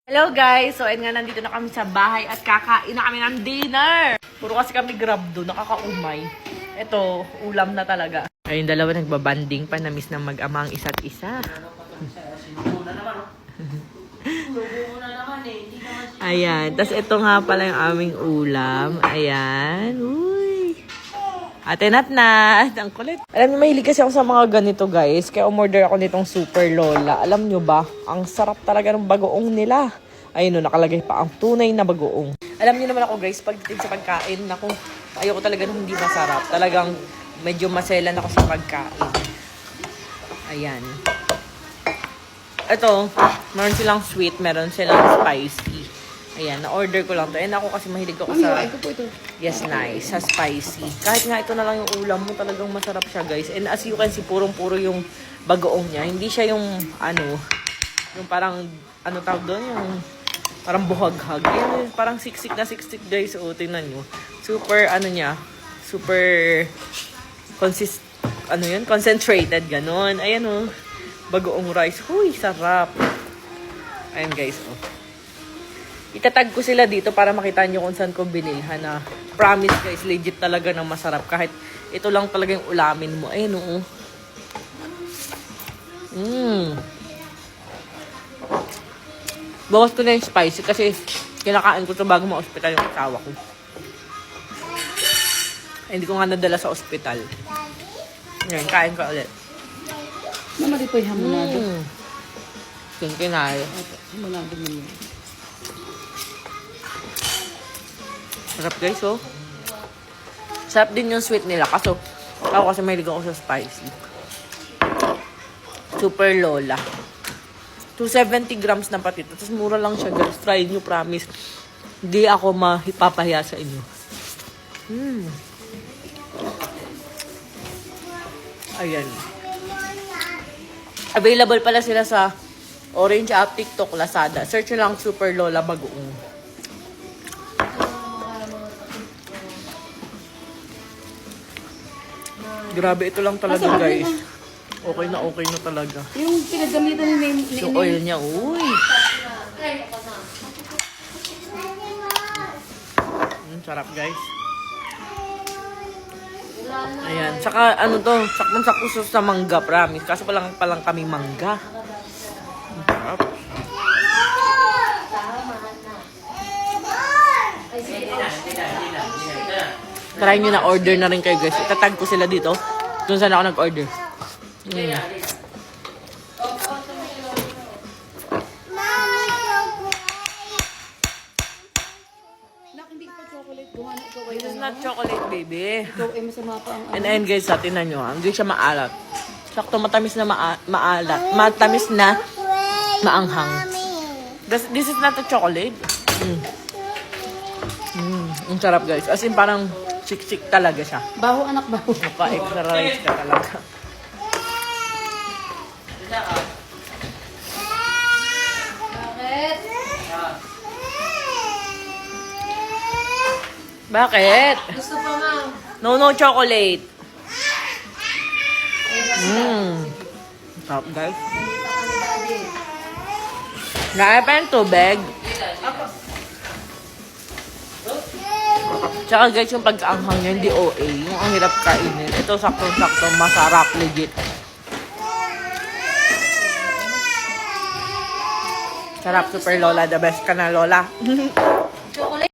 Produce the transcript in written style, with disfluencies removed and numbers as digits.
Hello guys! So, ayun nga, nandito na kami sa bahay at kakain na kami ng dinner! Puro kasi kami grab doon, nakakaumay. Ito, ulam na talaga. Ayun, dalawa nagbabanding pa, na-miss ng mag-ama ang isa't isa. Ayan, tas ito nga pala yung aming ulam. Ayan, uy! Ate Natnat, ang kulit. Alam niyo, mahilig kasi ako sa mga ganito guys. Kaya umorder ako nitong Super Lola. Alam niyo ba, ang sarap talaga ng bagoong nila. Ayun, nakalagay pa ang tunay na bagoong. Alam niyo naman ako guys, pagdating sa pagkain, naku, ayoko talaga nung hindi masarap. Talagang medyo maselan ako sa pagkain. Ayan. Ito, meron silang sweet, meron silang spicy. Ayan, na-order ko lang to. And ako kasi mahilig ako sa... Yes, nice. Sa spicy. Kahit nga ito na lang yung ulam mo, talagang masarap siya, guys. And as you can see, purong-puro yung bagoong niya. Hindi siya yung, yung parang, tawag doon? Yung parang buhaghag. Yung parang siksik na siksik, guys. O, tingnan nyo. Super, niya, super, concentrated, ganon. Ayan, o. Bagoong rice. Huy, sarap. Ayan, guys, o. Itatag ko sila dito para makita nyo kung saan ko binilhan na promise guys, legit talaga na masarap. Kahit ito lang talaga yung ulamin mo. Ayun oo. Bawas ko na yung spicy kasi kinakain ko ito bago ma-hospital yung asawa ko. Hindi ko nga nadala sa hospital. Ngayon, kain ka ulit. Mama, di po yung hamonado. Kinkinay. Hamonado mo yun. Sarap guys, oh. Sarap din yung sweet nila. Kaso, ako kasi mahilig ako sa spicy. Super Lola. 270 grams na patito. Tapos mura lang siya guys. Try nyo, promise. Hindi ako mahipapahiya sa inyo. Ayan. Available pala sila sa Orange app, TikTok, Lazada. Search nyo lang Super Lola Bagoong. Grabe, ito lang talaga guys. Okay na talaga. Yung pinagamitan ni Yung oil niya, uy. Sarap guys. Ayan, saka saktong-sakto sa mangga, promise. Kaso palang kami mangga. Sarap. Try nyo na, order na rin kayo guys. Itatag ko sila dito. Doon saan ako nag-order. Nak, hindi pa chocolate. Gumanak ko kayo. This is not chocolate, baby. Ikaw ay masama pa ang And ayun guys, tinan nyo. Hindi siya maalat. Sakto matamis na maalat. Matamis na maanghang. This is not a chocolate. Ang sarap guys. As in parang siksik talaga siya. Baho, anak, baho. Napa-extra rice ka talaga. Bakit? Gusto pa, ma. No chocolate. Sarap guys. Naya pa yung tubig. Tsaka guys, yung pagkaanghang niya, hindi OA. Yung ang hirap kainin. Ito, sakto-sakto, masarap, legit. Sarap, Super Lola. The best ka na, Lola.